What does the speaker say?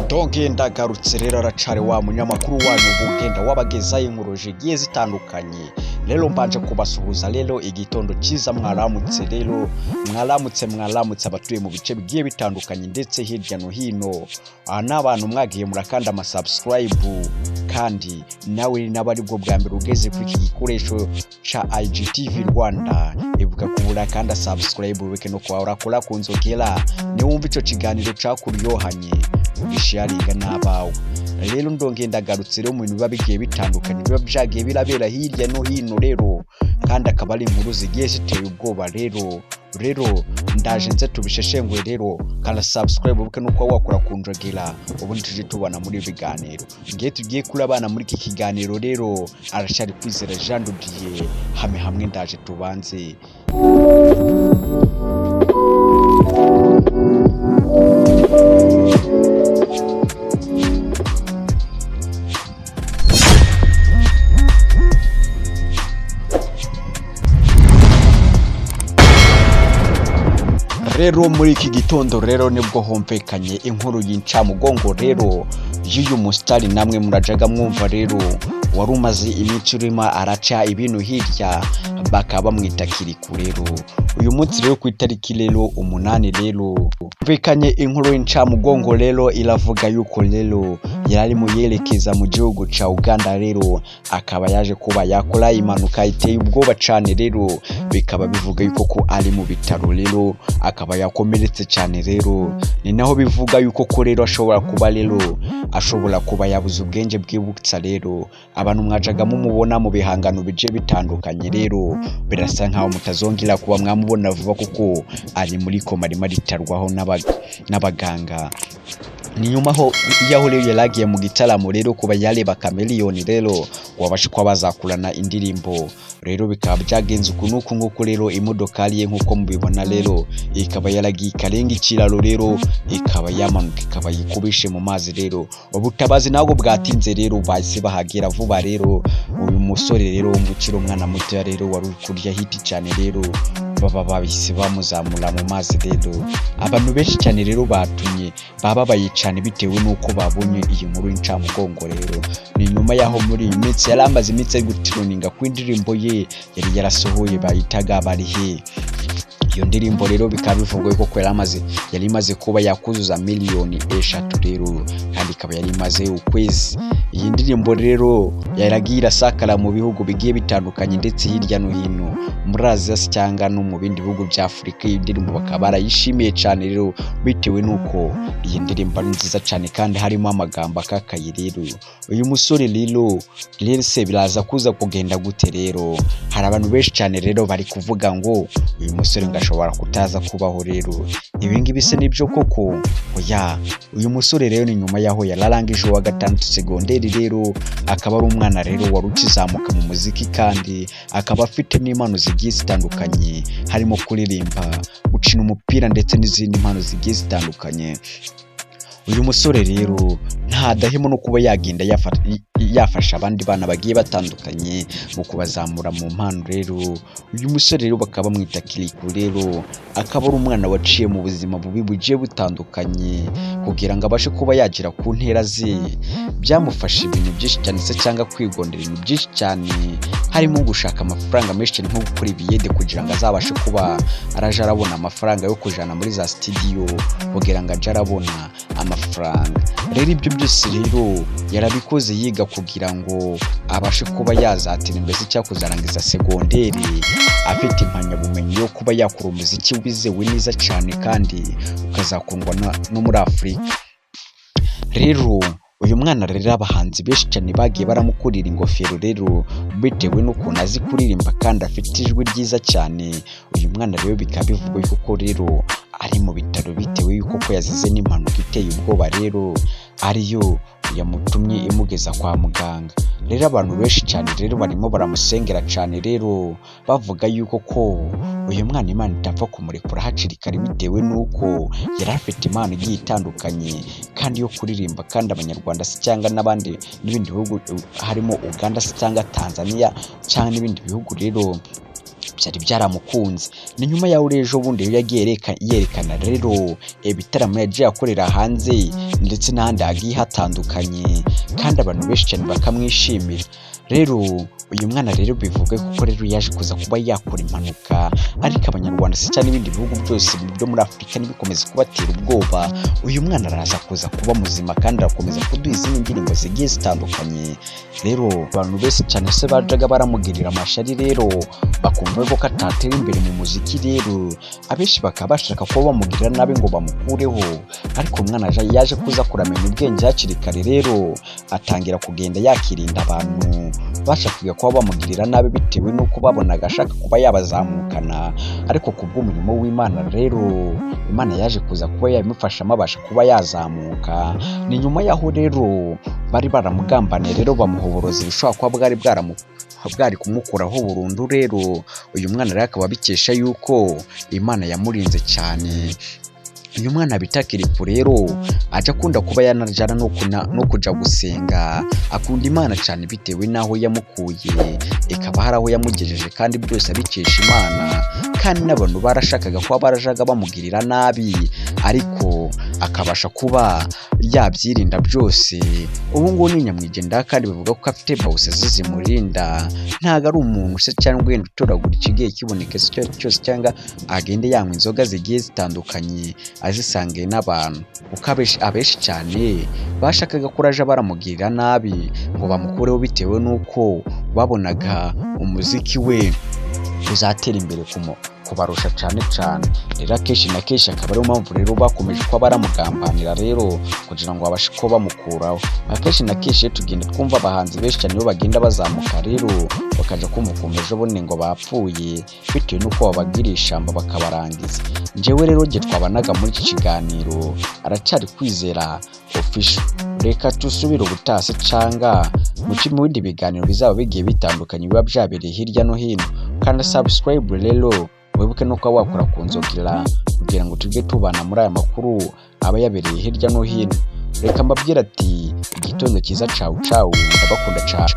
Ndogenda garutse rero aracari wa munyamakuru wanyu ubugenda wabagezayo inkuru zigiye zitandukanye. Rero mbanje kubasuhuza rero igitondo cyiza mwaramutse rero mwaramutse abatuye mu bice bigiye bitandukanye ndetse hirya no hino. N'abantu mwagiye murakanda ama subscribe kandi nawe nabari bwo bwa mbere ugeze kuri iki gikoresho cha IGTV Rwanda ivuga kubura kandi subscribe weke no kwa urakora kunzogera ni wumva ico kiganiro cakuryohanye ubisharinga nabawe. Rero ndongenda garutse rero mu bintu babigiye bitandukanye biba byagiye birabera hirya no hino rero kandi akaba ari inkuru zigiye ziteye ubwoba rero ndaje nze tubisheshengwe rero kana subscribe buke nuko wakora kunjogera ubundi tuje tubana muri biganiro ngiye tugiye kuri abana muri iki kiganiro rero arashari kwizera Jean Dodier hamwe ndaje tubanze. Rero muri iki gitondo rero nibwo homvekanye inkuru y'incamugongo rero y'uyu mustari namwe murajaga mwumva rero warumaze imico urimo araca ibintu hirya bakaba mwita KIRIKOU rero uyu munsi rero ku itariki rero 8 rero homvekanye inkuru y'incamugongo rero iravuga yuko rero yari mu yerekeza mu gihugu ca Uganda rero akaba yaje kuba yakora impanuka iteye ubwoba cyane rero bikaba bivuga yuko ko ari mu bitaro rero akaba yakomeretse cyane rero ni naho bivuga yuko ko rero ashobora kuba yabuze ubwenge bwibutsa rero abantu mwajaga mumubona mu bihangano bije bitandukanye rero birasa nkaho mutazongera kuba mwamubona vuba kuko ari muri koma ritarwaho n'abaganga. Ni nyuma ho yaho rero yaragiye mu gitaramo rero kuba yareba Chameleone rero wabashe kwa bazakurana indirimbo rero bikaba byagenze ukunuko nguko rero imodokari ye nkuko mubibona rero ikaba yaragiye karenga ikiraro rero ikaba yamanuka ikaba yikubishe mu mazi rero ubutabazi nago bwatinze rero bahise bahagera vuba rero uyu musore rero umukiro umwana muto rero wari kurya hiti cyane rero baba babise bamuzamura mu mazi rero abantu benshi cyane rero batumye bababaye cyane bitewe nuko babonye iyi nkuru y'incamugongo rero ni nyuma yaho muri iyi minsi yaramaze imitsi gutiruninga ku indirimbo ye yari yarasohoye bayitaga barihe. Iyo ndirimbo rero bikaba bivugwa ko yari imaze kuba yakuzuza miliyoni 3 rero kandi ikaba yari imaze ukwezi. Iyi ndirimbo rero yaragira sakara mu bihugu bigiye bitandukanye ndetse hirya no hino muri Aziya cyangwa no mu bindi bihugu bya Afrika. Iyi ndirimbo bakaba barayishimiye cyane rero bitewe nuko iyi ndirimbo ari nziza cyane kandi harimo amagambo akakaye rero. Uyu musore rero se biraza kuza kugenda gute rero hari abantu benshi cyane rero bari kuvuga ngo uyu musore ngashobora kutaza kubaho rero ibi ngibi se nibyo koko oya. Uyu musore rero ni nyuma yaho yararangije wa 6 segonderi rero akaba ari umwana rero warukizamuka mu muziki kandi akaba afite n'impano zigiye zitandukanye harimo kuririmba, gukina umupira ndetse n'izindi mpano zigiye zitandukanye. Uyu musore rero ntadahemo no kuba yagenda yafasha abandi bana bagiye batandukanye mu kubazamura mu mpano rero. Uyu musore rero bakaba mwita KIRIKOU rero akaba ari umwana waciye mu buzima bubi bugiye butandukanye kugira ngo abashe kuba yagira ku ntera ze. Byamufasha ibintu byinshi cyane se cyangwa kwigondera ibintu byinshi cyane harimo gushaka amafaranga menshi cyane nko gukora ibiyede kugira ngo azabashe kuba araje arabona amafaranga yo kujana muri za studio kugira ngo aje arabona amafaranga. Rero ibyo byose rero yarabikoze yiga kugira ngo abashe kuba yazatira imbere cyakuzarangiza segonderi afite impamyabumenyi yo kuba yakora umuziki wizewe neza cyane kandi ukazakundwa no muri Afrika. Rero uyu mwana rero abahanzi benshi cyane bagiye baramukurira ingofero rero bitewe n'ukuntu azi kuririmba kandi afite ijwi ryiza cyane. Uyu mwana rero bikaba bivugwa yuko rero ari mu bitaro bitewe yuko yazize n'impanuka iteye ubwoba rero ariyo yamutumye imugeza kwa muganga. Rero abantu benshi cyane rero barimo baramusengera cyane rero bavuga yuko ko uyu mwana Imana itapfa kumurekura haciri kare bitewe nuko yari afite impano igiye itandukanye kandi yo kuririmba kandi abanyarwanda se cyangwa n'abandi n'ibindi bihugu harimo Uganda se cyangwa Tanzania cyangwa n'ibindi bihugu rero byari byaramukunze. Ni nyuma yaho ejo bundi yagiye yerekana rero ibitaramo yagiye akorera hanze ndetse n'ahandi hagiye hatandukanye kandi abantu benshi cyane bakamwishimira. Rero uyu mwana rero bivuga ko rero yaje kuza kuba yakora impanuka, ariko abanyarwanda se cyane n'ibindi bihugu byose byo muri Afurika nibikomeza kubatera ubwoba, uyu mwana araza kuza kuba muzima kandi arakomeza kuduha izindi ndirimbo zigiye zitandukanye. Rero abantu benshi cyane se bajaga baramugirira amashari rero bakumva ko atatera imbere mu muziki, rero abenshi bakaba bashaka kuba bamugirira nabi ngo bamukureho, ariko umwana yaje kuza kuramenya ubwenge hakiri kare, rero atangira kugenda yakirinda abantu bashakaga kuba bamugirira nabi bitewe n'uko babonaga ashaka kuba yabazamukana, ariko kubw'umurimo w'Imana rero Imana yaje kuza kuba yabimufashamo abasha kuba yazamuka. Ni nyuma yaho rero bari baramugambaniye rero bamuhoboroza ibishobora kuba bwari kumukuraho burundu. Rero uyu mwana rero akaba abikesha yuko Imana yamurinze cyane. Uyu mwana bita KIRIKOU rero aje akunda kuba yanajana no kuja gusenga, akunda Imana cyane bitewe n'aho yamukuye, ikaba hari aho yamugejeje kandi byose abikesha Imana, kandi n'abantu barashakaga kuba barajaga bamugirira nabi ariko akabasha kuba yabyirinda byose. Ubu ngubu ni nyamwigendaho kandi bivuga ko afite Bose zimurinda, ntago ari umuntu se cyangwa wenda utoragura ikigiye kiboneka cyose cyangwa agende yanywa inzoga zigiye zitandukanye azisangiye n'abantu, kuko abenshi cyane bashakaga kuraja baramugirira nabi ngo bamukureho bitewe n'uko babonaga umuziki we uzatera imbere kubarusha cyane. Rero akenshi na kenshi akaba ariyo mpamvu rero bakomeje kuba baramugambanira rero kugira ngo babashe kuba bamukuraho. Akenshi na kenshi tugenda twumva abahanzi benshi cyane iyo bagenda bazamuka rero bakaja kumukomeje bone ngo bapfuye bitewe n'uko babagiriye ishamba bakabarangiza. Njyewe rero twabanaga muri iki kiganiro aracyari Kwizera official. Reka tusubire ubutase canga mu bindi biganiro bizaba bigiye bitandukanye biba byabereye hirya no hino. Kandi subscribe rero wibuke no kuba wakora kunzogera kugira ngo tujye tubana muri aya makuru aba yabereye hirya no hino. Reka mbabwira ati igitondo cyiza, ciao ndabakunda cyane.